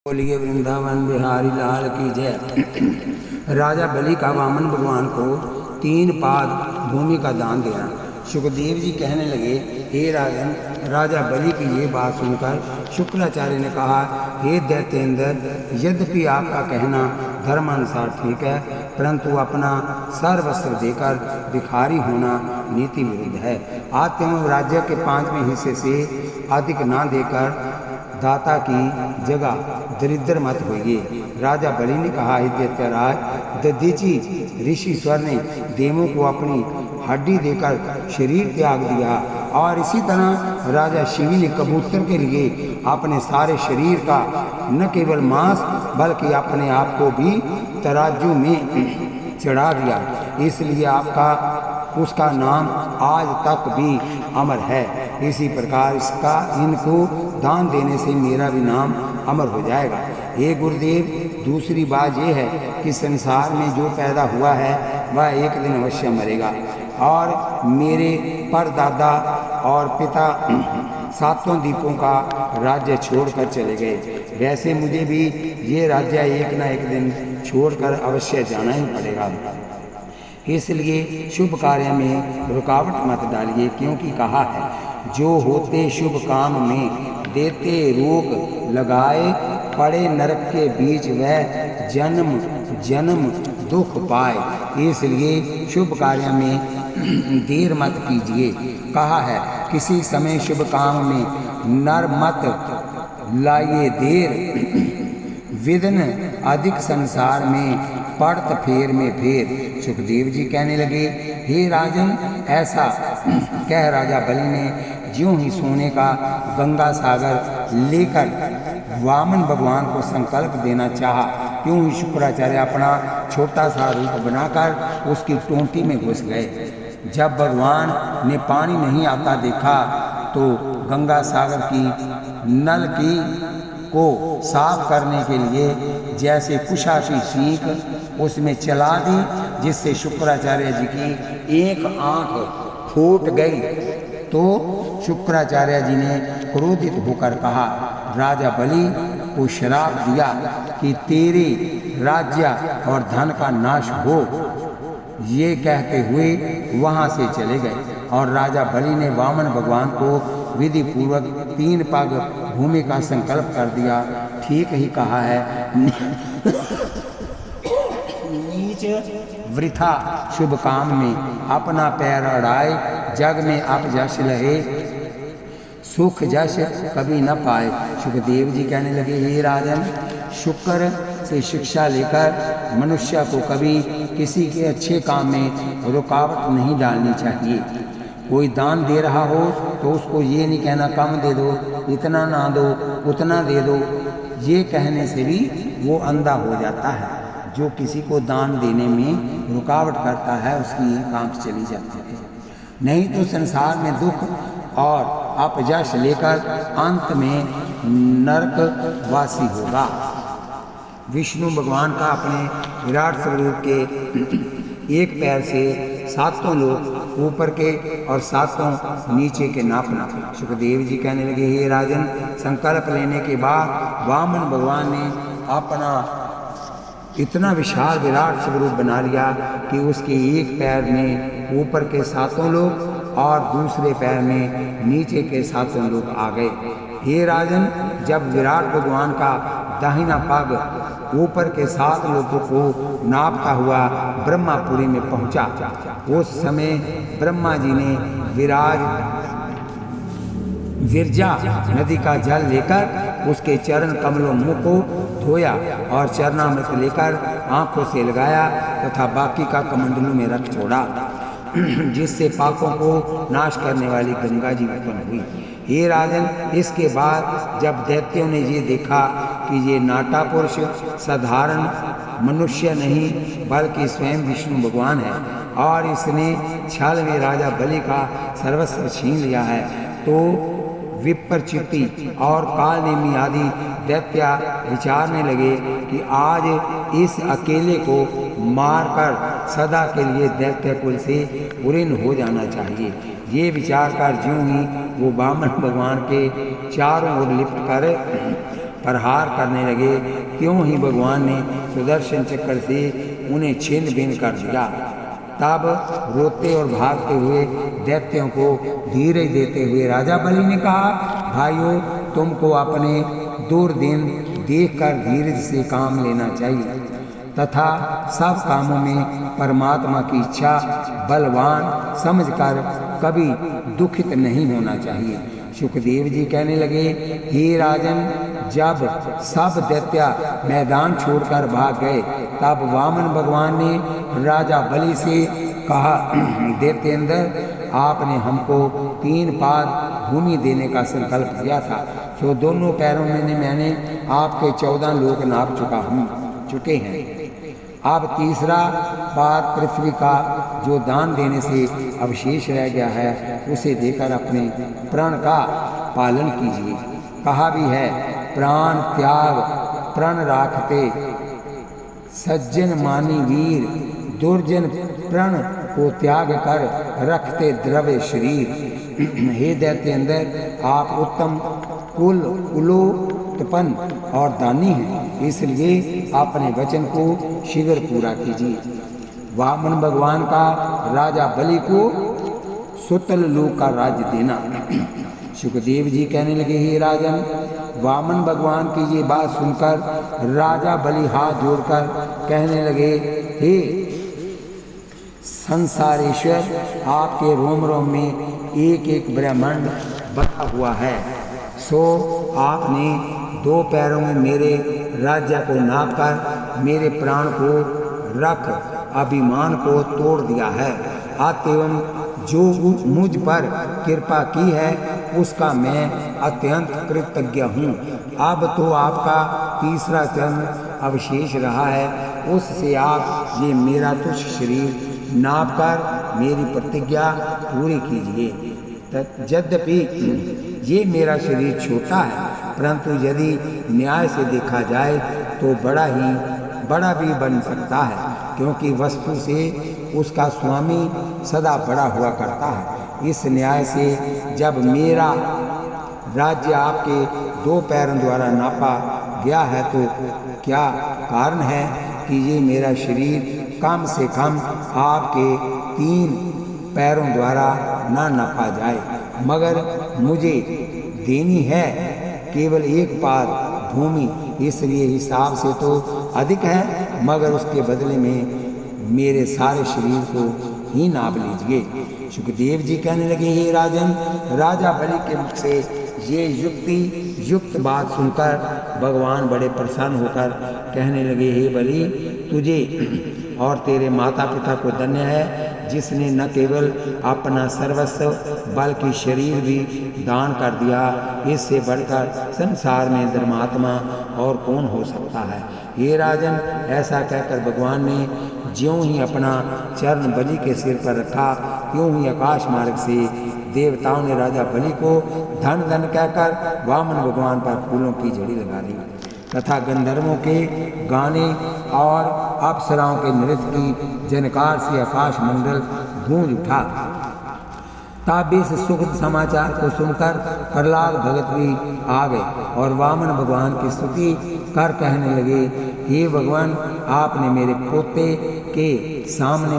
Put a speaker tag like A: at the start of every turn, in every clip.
A: बोलिए वृंदावन बिहारी लाल की जय। राजा बलि का वामन भगवान को 3 पाद भूमि का दान देना। सुखदेव जी कहने लगे, हे राजन, राजा बलि की ये बात सुनकर शुक्राचार्य ने कहा, हे दैत्येंद्र, यद्यपि आपका कहना धर्मानुसार ठीक है, परंतु अपना सर्वस्व देकर भिखारी होना नीति विरुद्ध है। आत्म राज्य के 5वें हिस्से से अधिक न देकर दाता की जगह दरिद्र मत होइए। राजा बलि ने कहा, हे दैत्यराज, दधीचि ऋषि स्वर ने देवों को अपनी हड्डी देकर शरीर त्याग दिया, और इसी तरह राजा शिवी ने कबूतर के लिए अपने सारे शरीर का न केवल मांस बल्कि अपने आप को भी तराजू में चढ़ा दिया। इसलिए आपका उसका नाम आज तक भी अमर है। इसी प्रकार इनको दान देने से मेरा भी नाम अमर हो जाएगा। हे गुरुदेव, दूसरी बात यह है कि संसार में जो पैदा हुआ है वह एक दिन अवश्य मरेगा, और मेरे परदादा और पिता 7 द्वीपों का राज्य छोड़कर चले गए। वैसे मुझे भी ये राज्य एक न एक दिन छोड़कर अवश्य जाना ही पड़ेगा। इसलिए शुभ कार्य में रुकावट मत डालिए, क्योंकि कहा है, जो होते शुभ काम में देते रोग लगाए, पड़े नरक के बीच वह जन्म जन्म दुख पाए। इसलिए शुभ कार्य में देर मत कीजिए। कहा है, किसी समय शुभ काम में नर मत लाइए देर, विघ्न अधिक संसार में पड़त फेर में फेर। सुखदेव जी कहने लगे, हे राजन, ऐसा कह राजा बलि ने ज्यों ही सोने का गंगा सागर लेकर वामन भगवान को संकल्प देना चाहा, त्यों ही शुक्राचार्य अपना छोटा सा रूप बनाकर उसकी टोंटी में घुस गए। जब भगवान ने पानी नहीं आता देखा तो गंगा सागर की नल की को साफ करने के लिए जैसे कुशा की सीख उसमें चला दी, जिससे शुक्राचार्य जी की एक आंख फूट गई। तो शुक्राचार्य जी ने क्रोधित होकर कहा, राजा बलि को श्राप दिया कि तेरे राज्य और धन का नाश हो। ये कहते हुए वहां से चले गए, और राजा बलि ने वामन भगवान को विधि पूर्वक 3 पग भूमि का संकल्प कर दिया। ठीक ही कहा है, नीच वृथा शुभ काम में अपना पैर अड़ाए, जग में अपजश लहे, सुख जश कभी न पाए। सुखदेव जी कहने लगे, हे राजन, शुक्र से शिक्षा लेकर मनुष्य को कभी किसी के अच्छे काम में रुकावट नहीं डालनी चाहिए। कोई दान दे रहा हो तो उसको ये नहीं कहना कम दे दो, इतना ना दो, उतना दे दो। ये कहने से भी वो अंधा हो जाता है। जो किसी को दान देने में रुकावट करता है उसकी एक आंख चली जाती है। नहीं तो संसार में दुख और अपजश लेकर अंत में नरकवासी होगा। विष्णु भगवान का अपने विराट स्वरूप के एक पैर से 7 लोग ऊपर के और 7 नीचे के नापना। सुखदेव जी कहने लगे, हे राजन, संकल्प लेने के बाद वामन भगवान ने अपना इतना विशाल विराट स्वरूप बना लिया कि उसके एक पैर में ऊपर के 7 लोग और दूसरे पैर में नीचे के 7 लोग आ गए। हे राजन, जब विराट भगवान का दाहिना पग ऊपर के 7 लोगों को नापता हुआ ब्रह्मापुरी में पहुंचा, उस समय ब्रह्मा जी ने विरजा नदी का जल लेकर उसके चरण कमलों मुख को धोया और चरणामृत लेकर आंखों से लगाया तथा बाकी का कमंडलों में रख छोड़ा, जिससे पापों को नाश करने वाली गंगा जी उत्पन्न हुई। हे राजन, इसके बाद जब दैत्यों ने ये देखा कि ये नाटा पुरुष साधारण मनुष्य नहीं बल्कि स्वयं विष्णु भगवान है और इसने छल में राजा बलि का सर्वस्व छीन लिया है, तो विप्रचिति और कालनेमी आदि दैत्य विचारने लगे कि आज इस अकेले को मारकर सदा के लिए दैत्य कुल से उरीन हो जाना चाहिए। ये विचार कर ज्यों ही वो वामन भगवान के चारों ओर लिपट कर प्रहार करने लगे, त्यों ही भगवान ने सुदर्शन चक्र से उन्हें छिन्न भिन्न कर दिया। तब रोते और भागते हुए दैत्यों को धीरज देते हुए राजा बलि ने कहा, भाइयों, तुमको अपने दुर्दिन देखकर धीरज से काम लेना चाहिए तथा सब कामों में परमात्मा की इच्छा बलवान समझकर कभी दुखित नहीं होना चाहिए। सुखदेव जी कहने लगे, हे राजन, जब सब दैत्य मैदान छोड़कर भाग गए तब वामन भगवान ने राजा बलि से कहा, दैत्येंद्र, आपने हमको 3 पाद भूमि देने का संकल्प किया था, तो दोनों पैरों में मैंने आपके 14 लोक नाप चुके हैं। अब तीसरा पाद पृथ्वी का जो दान देने से अवशेष रह गया है, उसे देकर अपने प्राण का पालन कीजिए। कहा भी है, प्राण त्याग प्रण राखते, सज्जन मानी वीर, दुर्जन प्रण को त्याग कर रखते द्रव्य शरीर। हे दैत्येंद्र, आप उत्तम कुल उलोत्पन्न और दानी हैं, इसलिए अपने वचन को शीघ्र पूरा कीजिए। वामन भगवान का राजा बलि को सुतल लोक का राज्य देना। सुखदेव जी कहने लगे, हे राजन, वामन भगवान की ये बात सुनकर राजा बलि हाथ जोड़कर कहने लगे, हे संसारेश्वर, आपके रोम रोम में एक एक ब्रह्मांड बसा हुआ है, सो आपने 2 पैरों में मेरे राज्य को नापकर मेरे प्राण को रख अभिमान को तोड़ दिया है। अतएव जो मुझ पर कृपा की है उसका मैं अत्यंत कृतज्ञ हूँ। अब तो आपका तीसरा जन्म अवशेष रहा है, उससे आप ये मेरा तुच्छ शरीर नापकर मेरी प्रतिज्ञा पूरी कीजिए। यद्यपि ये मेरा शरीर छोटा है, परंतु यदि न्याय से देखा जाए तो बड़ा भी बन सकता है, क्योंकि वस्तु से उसका स्वामी सदा बड़ा हुआ करता है। इस न्याय से जब मेरा राज्य आपके 2 पैरों द्वारा नापा गया है, तो क्या कारण है कि ये मेरा शरीर कम से कम आपके 3 पैरों द्वारा ना नापा जाए, मगर मुझे देनी है केवल 1 पाद भूमि, इसलिए हिसाब से तो अधिक है, मगर उसके बदले में मेरे सारे शरीर को ही नाप लीजिए। सुखदेव जी कहने लगे, हे राजन, राजा बलि के मुख से ये युक्त बात सुनकर भगवान बड़े प्रसन्न होकर कहने लगे, हे बलि, तुझे और तेरे माता पिता को धन्य है, जिसने न केवल अपना सर्वस्व बल्कि शरीर भी दान कर दिया। इससे बढ़कर संसार में धर्मात्मा और कौन हो सकता है। हे राजन, ऐसा कहकर भगवान ने ज्यों ही अपना चरण बलि के सिर पर रखा, त्यों ही आकाश मार्ग से देवताओं ने राजा बलि को धन धन कहकर वामन भगवान पर फूलों की झड़ी लगा दी तथा गंधर्वों के गाने और अप्सराओं के नृत्य की जनकार से आकाश मंडल गूंज उठा। तब इस सुखद समाचार को सुनकर प्रहलाद भगत भी आ गए और वामन भगवान की स्तुति कर कहने लगे, हे भगवान, आपने मेरे पोते के सामने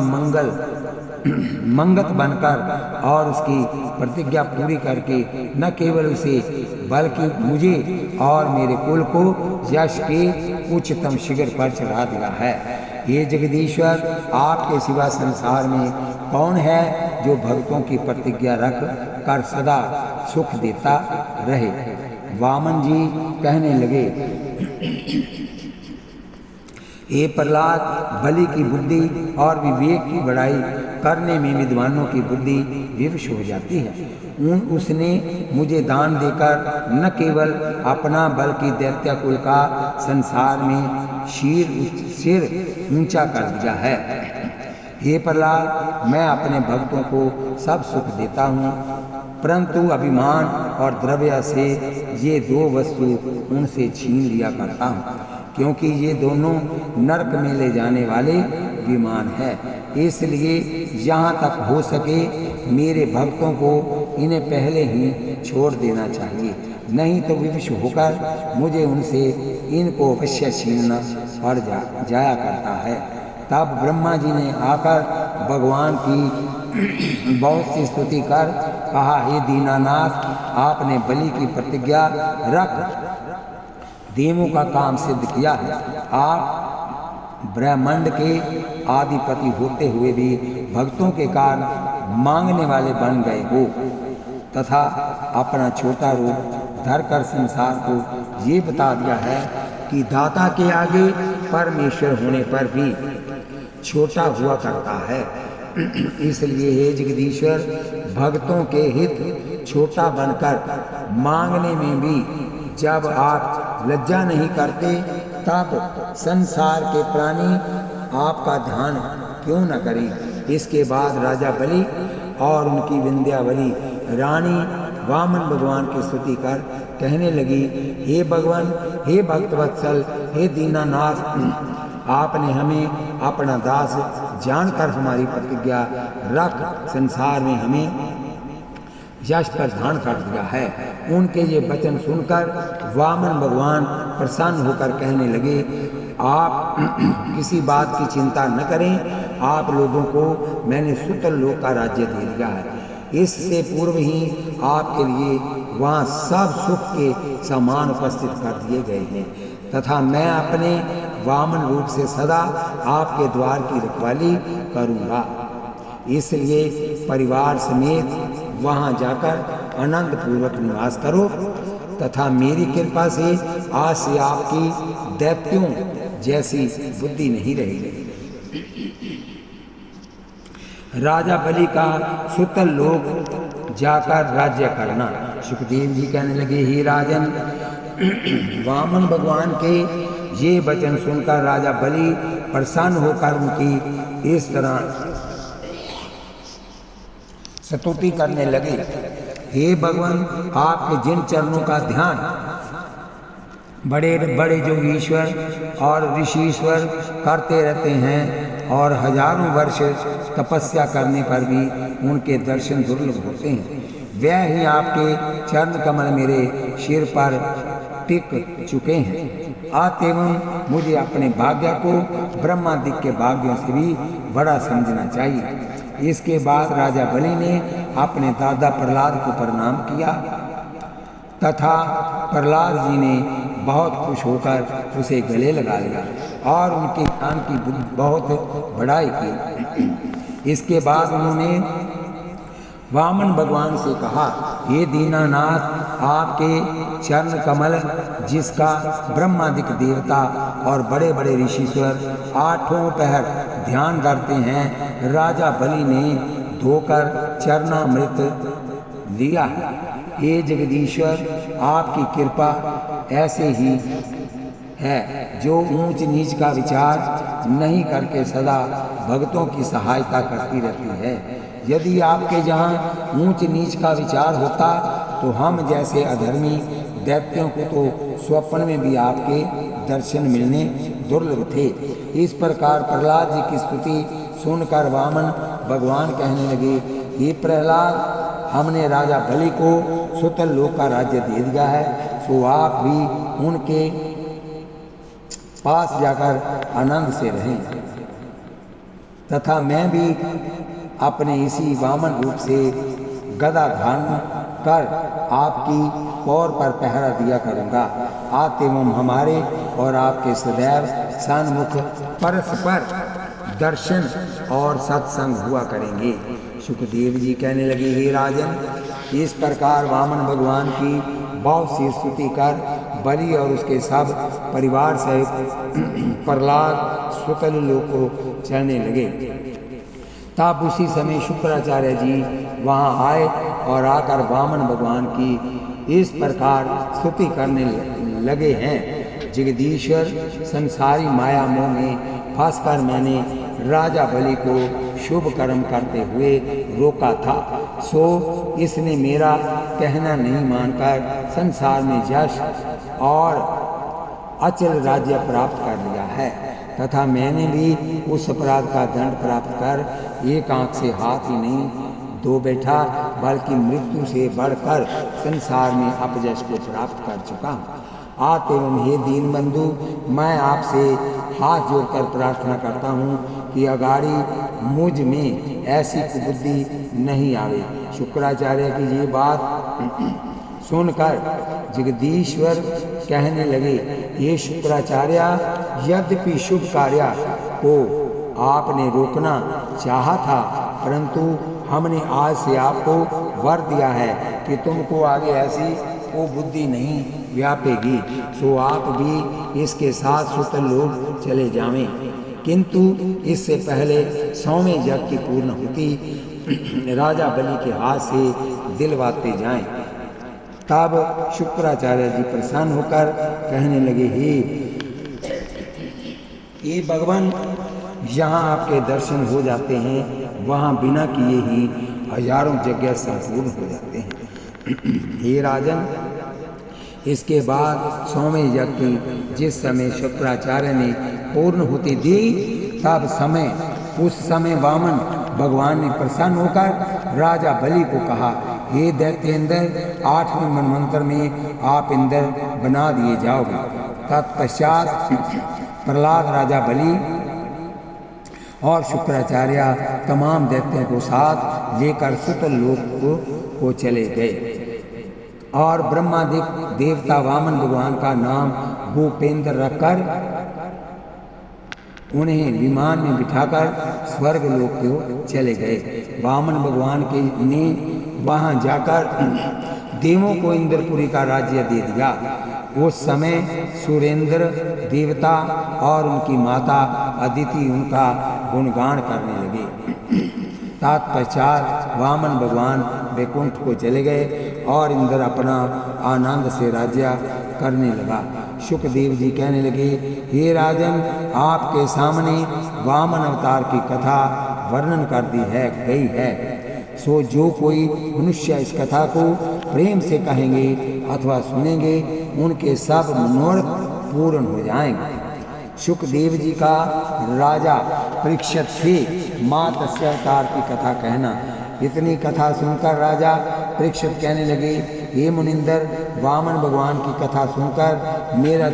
A: मंगत बनकर और उसकी प्रतिज्ञा पूरी करके न केवल उसे बल्कि मुझे और मेरे कुल को यश के उच्चतम शिखर पर चढ़ा दिया है। ये जगदीश्वर, आपके सिवा संसार में कौन है जो भक्तों की प्रतिज्ञा रख कर सदा सुख देता रहे। वामन जी कहने लगे, ये प्रहलाद, बलि की बुद्धि और विवेक की बढ़ाई करने में विद्वानों की बुद्धि विवश हो जाती है। उसने मुझे दान देकर न केवल अपना बल्कि दैत्य कुल का संसार में सिर ऊंचा कर दिया है। हे प्रहलाद, मैं अपने भक्तों को सब सुख देता हूँ, परंतु अभिमान और द्रव्य से ये 2 वस्तु उनसे छीन लिया करता हूँ, क्योंकि ये दोनों नरक में ले जाने वाले विमान है। इसलिए यहाँ तक हो सके मेरे भक्तों को इन्हें पहले ही छोड़ देना चाहिए। नहीं तो विवश होकर मुझे उनसे इनको अवश्य छीनना पड़ जाया करता है। तब ब्रह्मा जी ने आकर भगवान की बहुत सी स्तुति कर कहा, हे दीनानाथ, आपने बलि की प्रतिज्ञा रख देवों का काम सिद्ध किया है। आप ब्रह्मांड के आदिपति होते हुए भी भक्तों के कारण मांगने वाले बन गए हो तथा अपना छोटा रूप धरकर संसार को ये बता दिया है कि दाता के आगे परमेश्वर होने पर भी छोटा हुआ करता है। इसलिए हे जगदीश्वर, भक्तों के हित छोटा बनकर मांगने में भी जब आप लज्जा नहीं करते, तब संसार के प्राणी आपका ध्यान क्यों न करें। इसके बाद राजा बलि और उनकी विंध्यावली रानी वामन भगवान की स्तुति कर कहने लगी, हे भगवान, हे भक्तवत्सल, हे दीनानाथ, आपने हमें अपना दास जानकर हमारी प्रतिज्ञा रख संसार में हमें यश प्रदान कर दिया है। उनके ये वचन सुनकर वामन भगवान प्रसन्न होकर कहने लगे, आप किसी बात की चिंता न करें, आप लोगों को मैंने सुतल लोक का राज्य दे दिया है। इससे पूर्व ही आपके लिए वहाँ सब सुख के सामान उपस्थित कर दिए गए हैं तथा मैं अपने वामन रूप से सदा आपके द्वार की रखवाली करूँगा। इसलिए परिवार समेत वहाँ जाकर आनंद पूर्वक निवास करो तथा मेरी कृपा से आज से आपकी दैत्यों जैसी बुद्धि नहीं रहेगी। राजा बलि का सुतल लोक जाकर राज्य करना। सुखदेव जी कहने लगे, हे राजन, वामन भगवान के ये वचन सुनकर राजा बलि प्रसन्न होकर उनकी इस तरह स्तुति करने लगे, हे भगवान, आपके जिन चरणों का ध्यान बड़े बड़े जो ईश्वर और ऋषीश्वर करते रहते हैं और हजारों वर्ष तपस्या करने पर भी उनके दर्शन दुर्लभ होते हैं, वह ही आपके चरण कमल मेरे सिर पर टिक चुके हैं। अतएव मुझे अपने भाग्य को ब्रह्मादि के भाग्यों से भी बड़ा समझना चाहिए। इसके बाद राजा बलि ने अपने दादा प्रहलाद को प्रणाम किया तथा प्रहलाद जी ने बहुत खुश होकर उसे गले लगा लिया और उनके ज्ञान की बहुत बड़ाई की। इसके बाद उन्होंने वामन भगवान से कहा, हे दीनानाथ, आपके चरण कमल जिसका ब्रह्मादिक देवता और बड़े बड़े ऋषीश्वर आठों पहर ध्यान करते हैं, राजा बलि ने धोकर चरणामृत लिया है। हे जगदीश्वर, आपकी कृपा ऐसे ही है जो ऊंच नीच का विचार नहीं करके सदा भक्तों की सहायता करती रहती है। यदि आपके यहाँ ऊंच नीच का विचार होता तो हम जैसे अधर्मी दैत्यों को तो स्वप्न में भी आपके दर्शन मिलने दुर्लभ थे। इस प्रकार प्रहलाद जी की स्तुति सुनकर वामन भगवान कहने लगे, हे प्रहलाद, हमने राजा बलि को सुतल लोक का राज्य दे दिया है, सो आप भी उनके पास जाकर आनंद से रहें तथा मैं भी अपने इसी वामन रूप से गदा धारण कर आपकी पौर पर पहरा दिया करूँगा। अतएव हमारे और आपके सदैव सन्मुख परस्पर दर्शन और सत्संग हुआ करेंगे। सुखदेव जी कहने लगे, हे राजन, इस प्रकार वामन भगवान की बहुत सी स्तुति कर बलि और उसके सब परिवार सहित प्रहलाद सुतल लोक को चलने लगे। तब उसी समय शुक्राचार्य जी वहाँ आए और आकर वामन भगवान की इस प्रकार स्तुति करने लगे हैं, जगदीश्वर, संसारी माया मोह में फंसकर मैंने राजा बलि को शुभ कर्म करते हुए रोका था, सो इसने मेरा कहना नहीं मानकर संसार में यश और अचल राज्य प्राप्त कर लिया है तथा मैंने भी उस अपराध का दंड प्राप्त कर एक आंख से हाथ ही नहीं धो बैठा बल्कि मृत्यु से बढ़कर संसार में अपयश को प्राप्त कर चुका हूँ। आत एवं हे दीन बंधु, मैं आपसे हाथ जोड़कर प्रार्थना करता हूँ कि अगाड़ी मुझ में ऐसी कुबुद्धि नहीं आवे। शुक्राचार्य की ये बात सुनकर जगदीश्वर कहने लगे, ये शुक्राचार्य, यद्यपि शुभ कार्य को आपने रोकना चाहा था, परंतु हमने आज से आपको वर दिया है कि तुमको आगे ऐसी वो बुद्धि नहीं व्यापेगी, सो आप भी इसके साथ सुतल लोग चले जावें। किंतु इससे पहले 100वें यज्ञ की पूर्णाहुति राजा बलि के हाथ से दिलवाते जाएं। तब शुक्राचार्य जी प्रसन्न होकर कहने लगे, हे भगवान, यहाँ आपके दर्शन हो जाते हैं, वहाँ बिना किए ही हजारों यज्ञ संपूर्ण हो जाते हैं। हे राजन, इसके बाद 100वें यज्ञ की जिस समय शुक्राचार्य ने पूर्णाहुति दी, तब उस समय वामन भगवान ने प्रसन्न होकर राजा बलि को कहा, हे दैत्येंद्र, 8वें मनवंतर में आप इंद्र बना दिए जाओगे। तत्पश्चात प्रहलाद राजा बलि और शुक्राचार्य तमाम दैत्यों को साथ लेकर सुतल लोक को चले गए और ब्रह्मादिक देवता वामन भगवान का नाम भूपेंद्र रखकर उन्हें विमान में बिठाकर स्वर्ग लोक को चले गए। वामन भगवान के ने वहां जाकर देवों को इंद्रपुरी का राज्य दे दिया। उस समय सुरेंद्र देवता और उनकी माता अदिति उनका गुणगान करने लगे। तत्पश्चात वामन भगवान वैकुंठ को चले गए और इंद्र अपना आनंद से राज्य करने लगा। शुकदेव जी कहने लगे, हे राजन, आपके सामने वामन अवतार की कथा वर्णन कर दी गई है। सो जो कोई मनुष्य इस कथा को प्रेम से कहेंगे अथवा सुनेंगे, उनके सब मनोरथ पूर्ण हो जाएंगे। शुकदेव जी का राजा परीक्षित से मात्स्य अवतार की कथा कहना। इतनी कथा सुनकर राजा परीक्षित कहने लगे, हे मुनिंदर, वामन भगवान की कथा सुनकर मेरा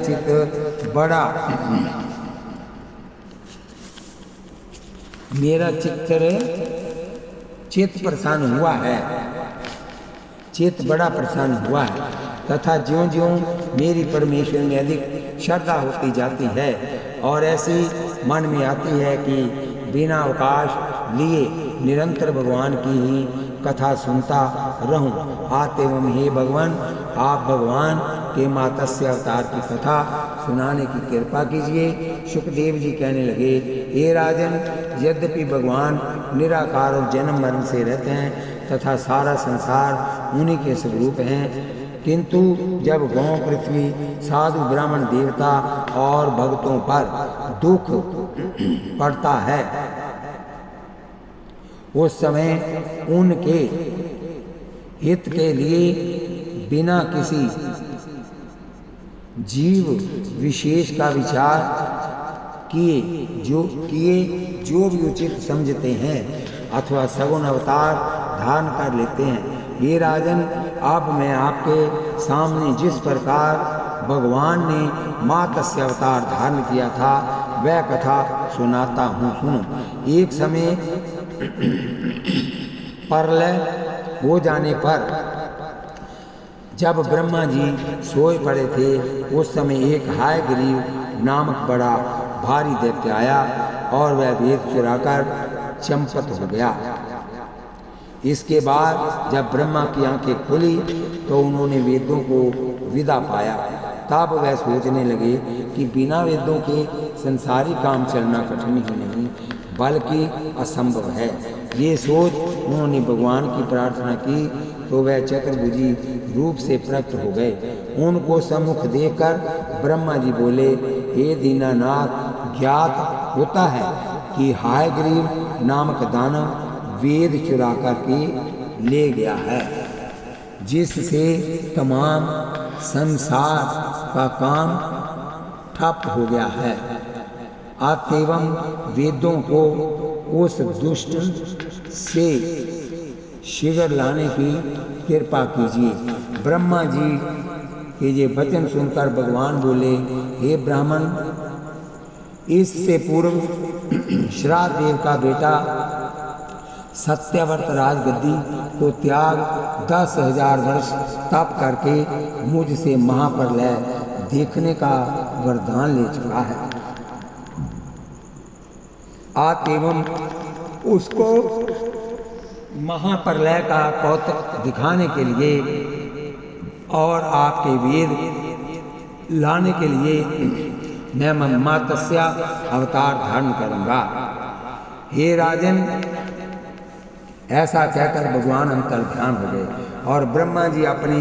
A: चित्त प्रसन्न हुआ है, चित्त बड़ा प्रसन्न हुआ है, तथा ज्यों ज्यों मेरी परमेश्वर में अधिक श्रद्धा होती जाती है और ऐसी मन में आती है कि बिना अवकाश लिए निरंतर भगवान की ही कथा सुनता रहूं। आते एवं हे भगवान, आप भगवान के मात्स्य अवतार की कथा सुनाने की कृपा कीजिए। शुकदेव जी कहने लगे, हे राजन, यद्यपि भगवान निराकार और जन्म मरण से रहते हैं तथा सारा संसार उन्हीं के स्वरूप हैं, किंतु जब गौ, पृथ्वी, साधु, ब्राह्मण, देवता और भक्तों पर दुख पड़ता है, उस समय उनके हित के लिए बिना किसी जीव विशेष का विचार किए जो भी उचित समझते हैं अथवा सगुण अवतार धारण कर लेते हैं। ये राजन, अब मैं आपके सामने जिस प्रकार भगवान ने मात्स्य अवतार धारण किया था वह कथा सुनाता हूँ, सुनो। एक समय प्रलय हो जाने पर जब ब्रह्मा जी सोए पड़े थे, उस समय एक हायग्रीव नामक बड़ा भारी दैत्य आया और वह वेद चुराकर चंपत हो गया। इसके बाद जब ब्रह्मा की आंखें खुली तो उन्होंने वेदों को विदा पाया। तब वह सोचने लगे कि बिना वेदों के संसारी काम चलना कठिन ही नहीं बल्कि असंभव है। ये सोच उन्होंने भगवान की प्रार्थना की तो वह चतुर्भुजी रूप से प्रकट हो गए। उनको सम्मुख देखकर ब्रह्मा जी बोले, हे दीनानाथ, ज्ञात होता है कि हायग्रीव नामक दानव वेद चुरा कर के ले गया है, जिससे तमाम संसार का काम ठप हो गया है। अतएव वेदों को उस दुष्ट से शीघ्र लाने की कृपा कीजिए। ब्रह्मा जी के ये वचन सुनकर भगवान बोले, हे ब्राह्मण, इससे पूर्व श्राद्ध देव का बेटा सत्यव्रत राजगद्दी को त्याग 10,000 वर्ष तप करके मुझसे महाप्रलय देखने का वरदान ले चुका है। आप एवं उसको महाप्रलय का कौतुक दिखाने के लिए और आपके वेद लाने के लिए मैं मत्स्य अवतार धारण करूंगा। हे राजन, ऐसा कहकर भगवान अंतर्ध्यान हो गए और ब्रह्मा जी अपने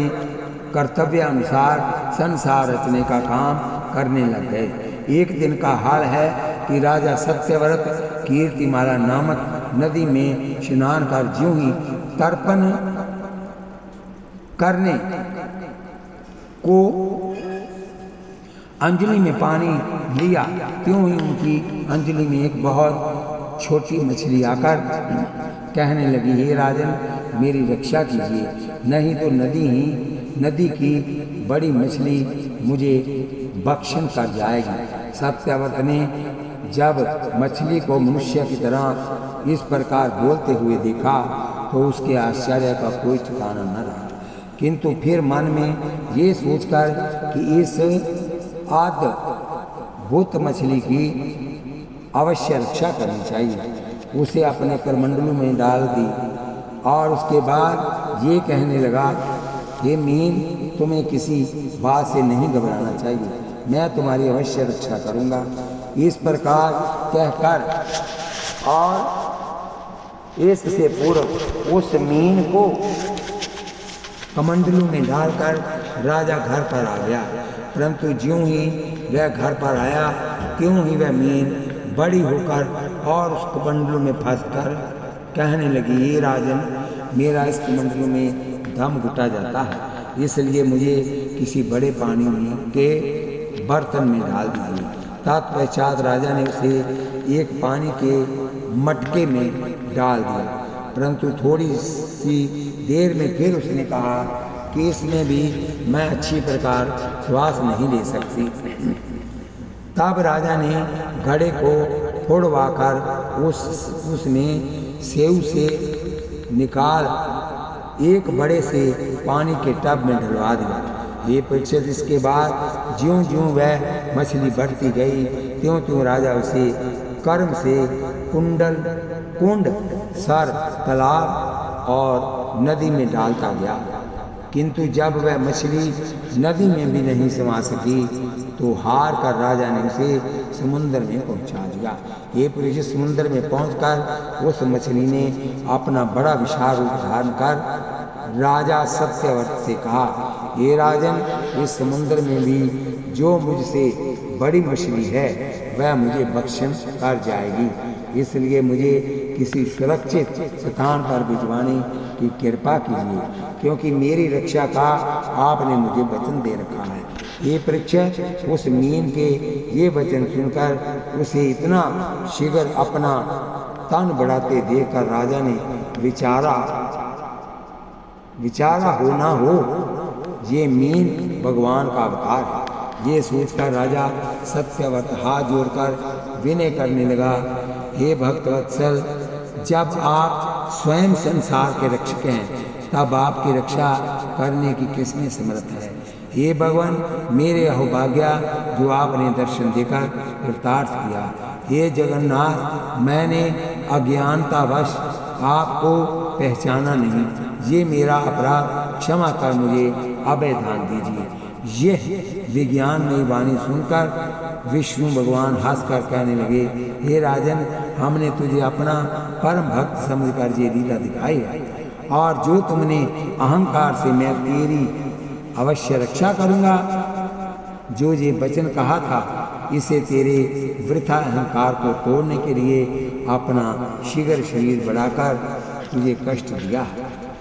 A: कर्तव्यानुसार संसार रचने का काम करने लग गए। एक दिन का हाल है कि राजा सत्यव्रत कीर्तिमाला नामक नदी में स्नान कर ज्यों ही तर्पण करने को अंजलि में पानी लिया, त्यों ही उनकी अंजलि में एक बहुत छोटी मछली आकर कहने लगी, हे राजन, मेरी रक्षा कीजिए, नहीं तो नदी की बड़ी मछली मुझे भक्षण कर जाएगी। सत्यव्रत ने जब मछली को मनुष्य की तरह इस प्रकार बोलते हुए देखा तो उसके आश्चर्य का कोई ठिकाना न रहा, किंतु फिर मन में ये सोचकर कि इस अद्भुत मछली की अवश्य रक्षा करनी चाहिए, उसे अपने करमंडलों में डाल दी और उसके बाद ये कहने लगा, हे मीन, तुम्हें किसी बात से नहीं घबराना चाहिए, मैं तुम्हारी अवश्य रक्षा करूंगा। इस प्रकार कहकर और इससे पूर्व उस मीन को कमंडलों में डालकर राजा घर पर आ गया, परंतु ज्यों ही वह घर पर आया त्यों ही वह मीन बड़ी होकर और उस कमंडलों में फंसकर कहने लगी, हे राजन, मेरा इस कमंडलों में दम घुटा जाता है, इसलिए मुझे किसी बड़े पानी के बर्तन में डाल दीजिए। तत्पश्चात राजा ने उसे एक पानी के मटके में डाल दिया, परंतु थोड़ी सी देर में फिर उसने कहा कि इसमें भी मैं अच्छी प्रकार श्वास नहीं ले सकती। तब राजा ने घड़े को फोड़वाकर उसमें सेव से निकाल एक बड़े से पानी के टब में डलवा दिया। ये परीक्षित, इसके बाद ज्यों ज्यों वह मछली बढ़ती गई त्यों त्यों राजा उसे कर्म से कुंड, सर, तालाब और नदी में डालता गया, किंतु जब वह मछली नदी में भी नहीं समा सकी तो हार कर राजा ने उसे समुद्र में पहुंचा दिया। ये परीक्षित, समुद्र में पहुंचकर उस मछली ने अपना बड़ा विशाल रूप धारण कर राजा सत्यव्रत से कहा, हे राजन, इस समुद्र में भी जो मुझसे बड़ी मछली है वह मुझे भक्षण कर जाएगी, इसलिए मुझे किसी सुरक्षित स्थान पर भिजवाने की कृपा कीजिए, क्योंकि मेरी रक्षा का आपने मुझे वचन दे रखा है। ये परीक्षित, उस मीन के ये वचन सुनकर उसे इतना शीघ्र अपना तन बढ़ाते देखकर राजा ने विचारा हो ना हो ये मीन भगवान का अवतार है। ये सोचकर राजा सत्यव्रत हाथ जोड़कर विनय करने लगा, हे भक्तवत्सल, जब आप स्वयं संसार के रक्षक हैं तब आपकी रक्षा करने की किसमें समर्थ है। हे भगवान, मेरे अहोभाग्या जो आपने दर्शन देकर कृतार्थ किया। हे जगन्नाथ, मैंने अज्ञानतावश आपको पहचाना नहीं, ये मेरा अपराध क्षमा कर मुझे अभय दान दीजिए। यह विज्ञान में वाणी सुनकर विष्णु भगवान हंसकर कहने लगे, हे राजन, हमने तुझे अपना परम भक्त समझकर ये लीला दिखाई है, और जो तुमने अहंकार से मैं तेरी अवश्य रक्षा करूंगा, जो ये वचन कहा था, इसे तेरे वृथा अहंकार को तोड़ने के लिए अपना शीघ्र शरीर बढ़ाकर तुझे कष्ट दिया।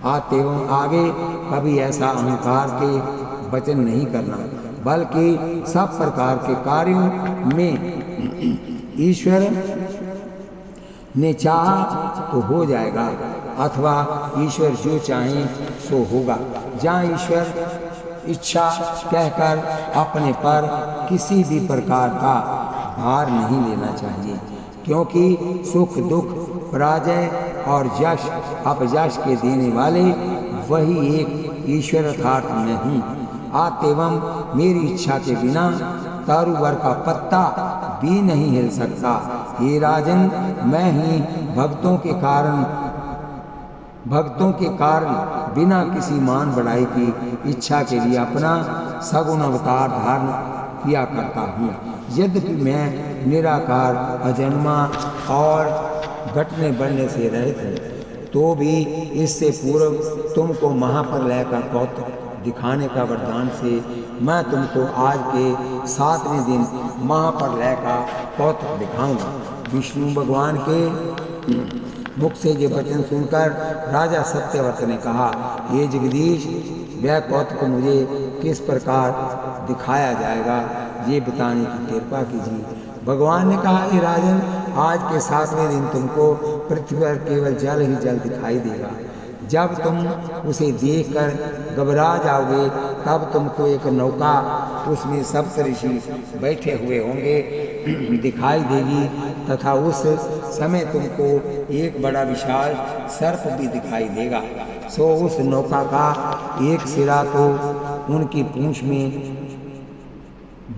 A: एवं आगे कभी ऐसा अहंकार के वचन नहीं करना, बल्कि सब प्रकार के कार्यों में ईश्वर ने चाहा तो हो जाएगा। अथवा ईश्वर जो चाहे सो होगा। जहाँ ईश्वर इच्छा कहकर अपने पर किसी भी प्रकार का भार नहीं लेना चाहिए, क्योंकि सुख दुख पराजय और यश अपयश के देने वाले वही एक ईश्वर अर्थात मैं हूँ। अतएवं मेरी इच्छा के बिना तारुवर का पत्ता भी नहीं हिल सकता। हे राजन, मैं ही भक्तों के कारण बिना किसी मान बढ़ाई की इच्छा के लिए अपना सगुण अवतार धारण किया करता हूँ। यद्यपि मैं निराकार अजन्मा और घटने बढ़ने से रहित हूँ, तो भी इससे पूर्व तुमको महाप्रलय का कौतुक दिखाने का वरदान से मैं तुमको आज के 7वें दिन महाप्रलय का कौतुक दिखाऊंगा। विष्णु भगवान के मुख से ये वचन सुनकर राजा सत्यव्रत ने कहा, ये जगदीश, वह कौतुक मुझे किस प्रकार दिखाया जाएगा, ये बताने की कृपा कीजिए। भगवान ने कहा, हे राजन, आज के 7वें दिन तुमको पृथ्वी पर केवल जल ही जल दिखाई देगा। जब तुम उसे देखकर घबरा जाओगे, तब तुमको एक नौका, उसमें सप्तऋषि बैठे हुए होंगे, दिखाई देगी, तथा उस समय तुमको एक बड़ा विशाल सर्प भी दिखाई देगा। सो उस नौका का एक सिरा तो उनकी पूंछ में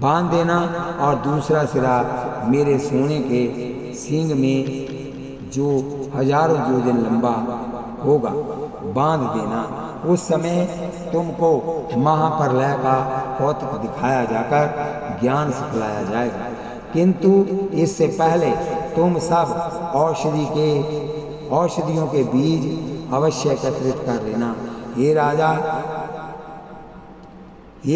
A: बांध देना और दूसरा सिरा मेरे सोने के सींग में, जो हजारों योजन लंबा होगा, बांध देना। उस समय तुमको महाप्रलय का कौतुक दिखाया जाकर ज्ञान सिखलाया जाएगा, किंतु इससे पहले तुम सब औषधियों के बीज अवश्य एकत्रित कर लेना। ये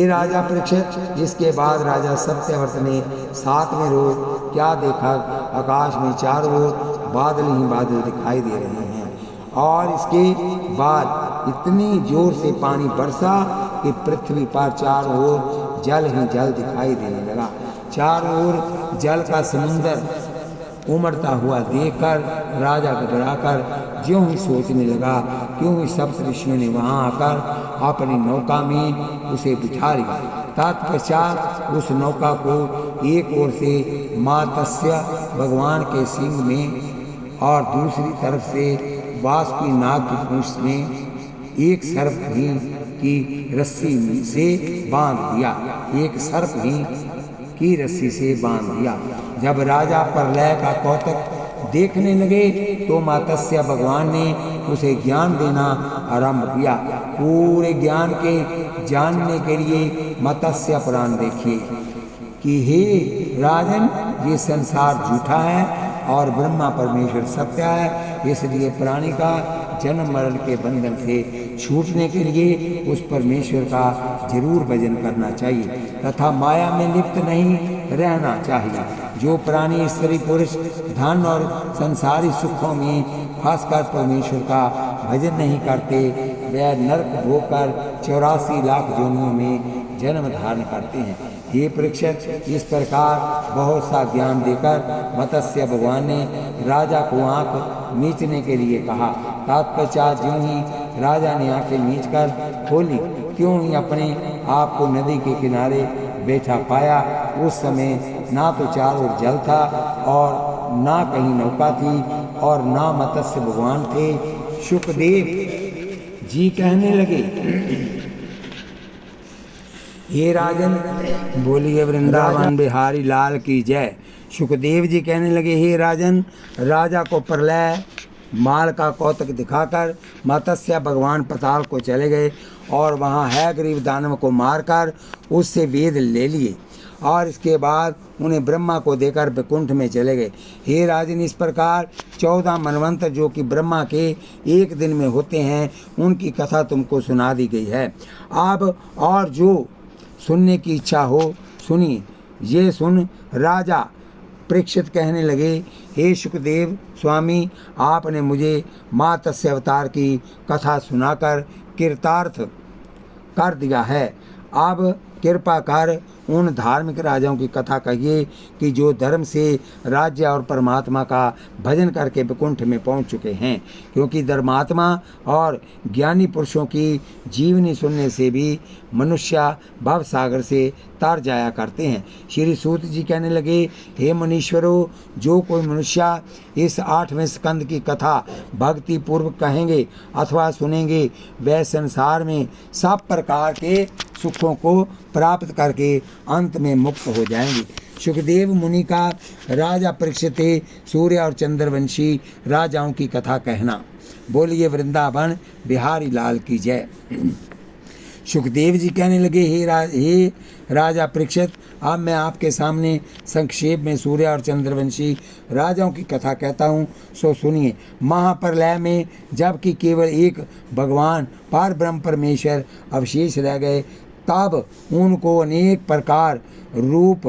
A: राजा परीक्षित। इसके बाद राजा सत्यव्रत ने 7वें रोज क्या देखा, आकाश में चारों ओर बादल ही बादल दिखाई दे रहे हैं, और इसके बाद इतनी जोर से पानी बरसा कि पृथ्वी पर चारों ओर जल ही जल दिखाई देने लगा। चारों ओर जल का समुंदर उमड़ता हुआ देखकर राजा घबराकर ज्यों ही सोचने लगा, क्यों ही सप्तऋषियों ने वहां आकर अपनी नौका में उसे बिठा लिया। तत्पश्चात उस नौका को एक ओर से मातस्य भगवान के सींग में और दूसरी तरफ से वासुकी नाग की पूंछ में एक सर्प ही की रस्सी से बांध दिया, एक सर्प ही की रस्सी से बांध दिया। जब राजा प्रलय का कौतुक देखने लगे तो मत्स्य भगवान ने उसे ज्ञान देना आरंभ किया। पूरे ज्ञान के जानने के लिए मत्स्य पुराण देखिए कि हे राजन, ये संसार झूठा है और ब्रह्मा परमेश्वर सत्य है, इसलिए प्राणी का जन्म मरण के बंधन से छूटने के लिए उस परमेश्वर का जरूर भजन करना चाहिए तथा माया में लिप्त नहीं रहना चाहिए। जो प्राणी स्त्री पुरुष धन और संसारी सुखों में फंसकर परमेश्वर का भजन नहीं करते, वे नरक भोगकर 84 लाख योनियों में जन्म धारण करते हैं। ये परीक्षित, इस प्रकार बहुत सा ज्ञान देकर मत्स्य भगवान ने राजा को आंख मीचने के लिए कहा। तत्पश्चात ज्यों ही राजा ने आंखें मीचकर खोली, त्यों ही अपने आप को नदी के किनारे बैठा पाया। उस समय ना तो चारों ओर जल था और ना कहीं नौका थी और ना मत्स्य भगवान थे। शुकदेव जी कहने लगे, हे राजन, बोलिए वृंदावन बिहारी लाल की जय। शुकदेव जी कहने लगे, हे राजन, राजा को प्रलय माल का कौतुक दिखाकर मत्स्य भगवान पाताल को चले गए और वहाँ है गरीब दानव को मारकर उससे वेद ले लिए और इसके बाद उन्हें ब्रह्मा को देकर वैकुंठ में चले गए। हे राजन, इस प्रकार 14 मनवंतर जो कि ब्रह्मा के एक दिन में होते हैं, उनकी कथा तुमको सुना दी गई है। अब और जो सुनने की इच्छा हो सुनिए। ये सुन राजा परीक्षित कहने लगे, हे शुकदेव स्वामी, आपने मुझे मत्स्य अवतार की कथा सुनाकर कृतार्थ कर दिया है। अब कृपा कर उन धार्मिक राजाओं की कथा कहिए कि जो धर्म से, राज्य और परमात्मा का भजन करके वैकुंठ में पहुंच चुके हैं, क्योंकि धर्मात्मा और ज्ञानी पुरुषों की जीवनी सुनने से भी मनुष्य भव सागर से तार जाया करते हैं। श्री सूत जी कहने लगे, हे मुनीश्वरों, जो कोई मनुष्य इस 8वें स्कंद की कथा भक्ति पूर्वक कहेंगे अथवा सुनेंगे, वह संसार में सब प्रकार के सुखों को प्राप्त करके अंत में मुक्त हो जाएंगे। सुखदेव मुनि का राजा परीक्षित सूर्य और चंद्रवंशी राजाओं की कथा कहना। बोलिए वृंदावन बिहारी लाल की जय। सुखदेव जी कहने लगे, हे राजा परीक्षित, अब मैं आपके सामने संक्षेप में सूर्य और चंद्रवंशी राजाओं की कथा कहता हूँ, सो सुनिए। महाप्रलय में जबकि केवल एक भगवान पार ब्रह्म परमेश्वर अवशेष रह गए, तब उनको अनेक प्रकार रूप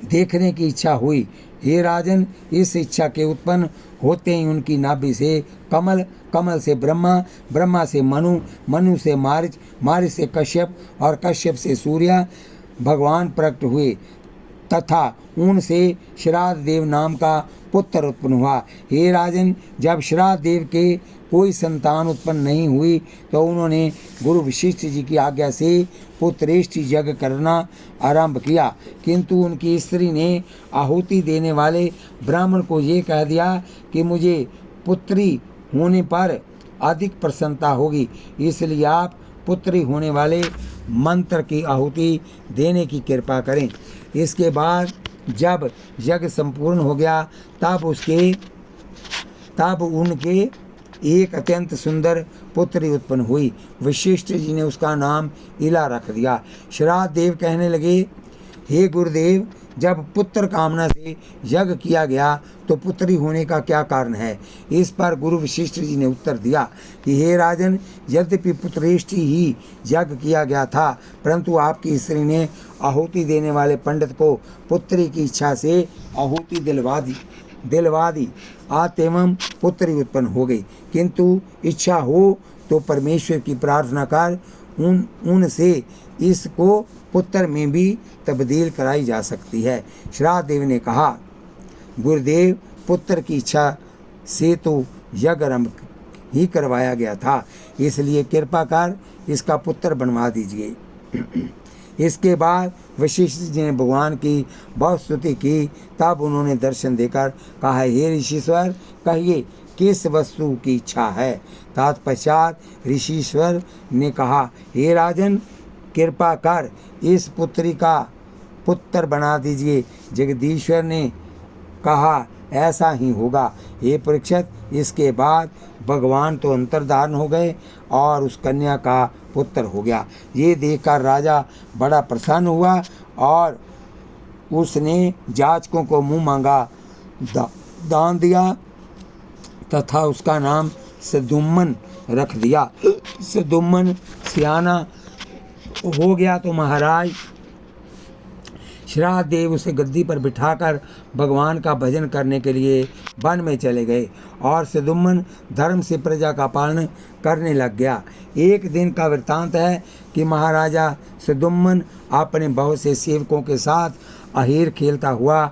A: देखने की इच्छा हुई। हे राजन, इस इच्छा के उत्पन्न होते ही उनकी नाभि से कमल, कमल से ब्रह्मा, ब्रह्मा से मनु, मनु से मारिच, मारिच से कश्यप और कश्यप से सूर्य भगवान प्रकट हुए तथा उनसे श्राद्ध देव नाम का पुत्र उत्पन्न हुआ। हे राजन, जब श्राद्ध देव के कोई संतान उत्पन्न नहीं हुई तो उन्होंने गुरु वशिष्ठ जी की आज्ञा से पुत्रेष्टि यज्ञ करना आरंभ किया, किंतु उनकी स्त्री ने आहुति देने वाले ब्राह्मण को ये कह दिया कि मुझे पुत्री होने पर अधिक प्रसन्नता होगी, इसलिए आप पुत्री होने वाले मंत्र की आहुति देने की कृपा करें। इसके बाद जब यज्ञ संपूर्ण हो गया तब उनके एक अत्यंत सुंदर पुत्री उत्पन्न हुई। वशिष्ठ जी ने उसका नाम इला रख दिया। श्राद्ध देव कहने लगे, हे गुरुदेव, जब पुत्र कामना से यज्ञ किया गया तो पुत्री होने का क्या कारण है? इस पर गुरु वशिष्ठ जी ने उत्तर दिया कि हे राजन, यद्यपि पुत्रेष्टि ही यज्ञ किया गया था, परंतु आपकी स्त्री ने आहुति देने वाले पंडित को पुत्री की इच्छा से आहुति दिलवा दी एवं पुत्री उत्पन्न हो गई। किंतु इच्छा हो तो परमेश्वर की प्रार्थना कर उनसे इसको पुत्र में भी तब्दील कराई जा सकती है। श्राद्ध देव ने कहा, गुरुदेव, पुत्र की इच्छा से तो यज्ञ आरंभ ही करवाया गया था, इसलिए कृपा कर इसका पुत्र बनवा दीजिए। इसके बाद वशिष्ठ जी ने भगवान की बहुत स्तुति की। तब उन्होंने दर्शन देकर कहा, हे ऋषीश्वर, कहिए किस वस्तु की इच्छा है? तत्पश्चात ऋषीश्वर ने कहा, हे राजन, कृपा कर इस पुत्री का पुत्र बना दीजिए। जगदीश्वर ने कहा, ऐसा ही होगा। हे परीक्षित, इसके बाद भगवान तो अंतर्धान हो गए और उस कन्या का पुत्र हो गया। ये देखकर राजा बड़ा प्रसन्न हुआ और उसने जाचकों को मुंह मांगा दान दिया तथा उसका नाम सदुम्मन रख दिया। सदुम्मन सियाना हो गया तो महाराज श्राद्ध देव उसे गद्दी पर बिठाकर भगवान का भजन करने के लिए वन में चले गए और सदुम्मन धर्म से प्रजा का पालन करने लग गया। एक दिन का वृत्तांत है कि महाराजा सदुम्मन अपने बहुत से सेवकों के साथ अहीर खेलता हुआ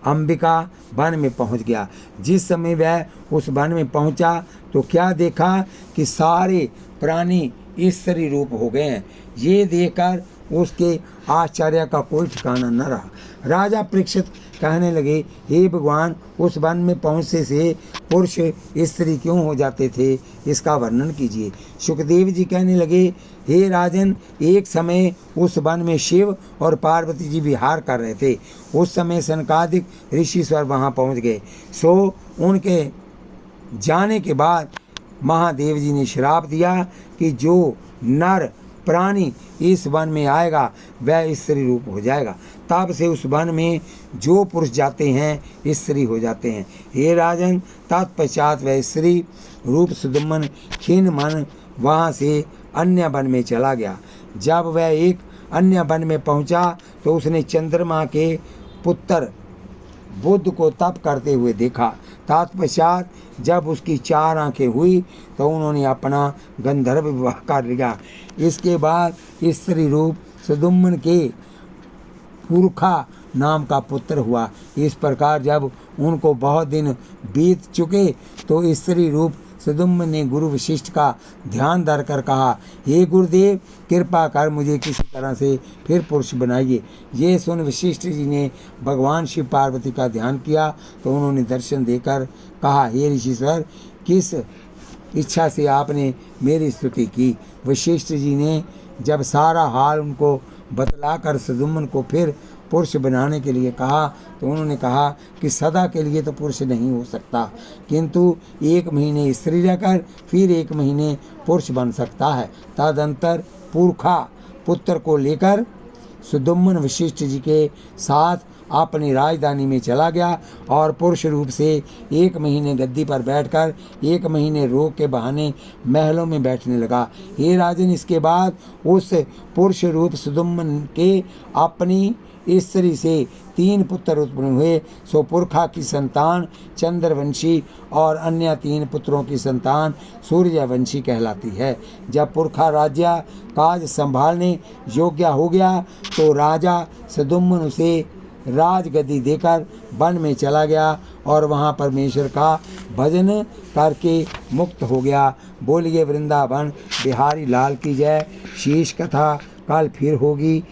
A: अंबिका वन में पहुंच गया। जिस समय वह उस वन में पहुंचा तो क्या देखा कि सारे प्राणी स्त्री रूप हो गए हैं। ये देखकर उसके आश्चर्य का कोई ठिकाना न रहा। राजा परीक्षित कहने लगे, हे भगवान, उस वन में पहुँचने से पुरुष स्त्री क्यों हो जाते थे, इसका वर्णन कीजिए। सुखदेव जी कहने लगे, हे राजन, एक समय उस वन में शिव और पार्वती जी विहार कर रहे थे। उस समय सनकादिक ऋषिश्वर वहाँ पहुँच गए। सो उनके जाने के बाद महादेव जी ने श्राप दिया कि जो नर प्राणी इस वन में आएगा वह स्त्री रूप हो जाएगा। तब से उस वन में जो पुरुष जाते हैं स्त्री हो जाते हैं। हे राजन, तत्पश्चात वह स्त्री रूप सदुम्मन खिन्न मन वहाँ से अन्य वन में चला गया। जब वह एक अन्य वन में पहुँचा तो उसने चंद्रमा के पुत्र बुध को तप करते हुए देखा। तत्पश्चात जब उसकी 4 आंखें हुई तो उन्होंने अपना गंधर्व विवाह कर लिया। इसके बाद स्त्री रूप सुदुम्न के पुरखा नाम का पुत्र हुआ। इस प्रकार जब उनको बहुत दिन बीत चुके तो स्त्री रूप सुदुम्न ने गुरु वशिष्ठ का ध्यान धरकर कहा, हे गुरुदेव, कृपा कर मुझे किसी तरह से फिर पुरुष बनाइए। ये सुन वशिष्ठ जी ने भगवान शिव पार्वती का ध्यान किया तो उन्होंने दर्शन देकर कहा, हे ऋषिश्वर, किस इच्छा से आपने मेरी स्तुति की। वशिष्ठ जी ने जब सारा हाल उनको बतलाकर सुदुम्न को फिर पुरुष बनाने के लिए कहा तो उन्होंने कहा कि सदा के लिए तो पुरुष नहीं हो सकता, किंतु 1 महीने स्त्री रहकर फिर 1 महीने पुरुष बन सकता है। तदंतर पुरखा पुत्र को लेकर सुदुम्न वशिष्ठ जी के साथ अपनी राजधानी में चला गया और पुरुष रूप से 1 महीने गद्दी पर बैठकर 1 महीने रोग के बहाने महलों में बैठने लगा। हे राजन, इसके बाद उस पुरुष रूप सुदुम्न के अपनी स्त्री से 3 पुत्र उत्पन्न हुए। सो पुरखा की संतान चंद्रवंशी और अन्य 3 पुत्रों की संतान सूर्यवंशी कहलाती है। जब पुरखा राज्य काज संभालने योग्य हो गया तो राजा सुदुम्न उसे राजगद्दी देकर वन में चला गया और वहाँ परमेश्वर का भजन करके मुक्त हो गया। बोलिए वृंदावन बिहारी लाल की जय। शेष कथा कल फिर होगी।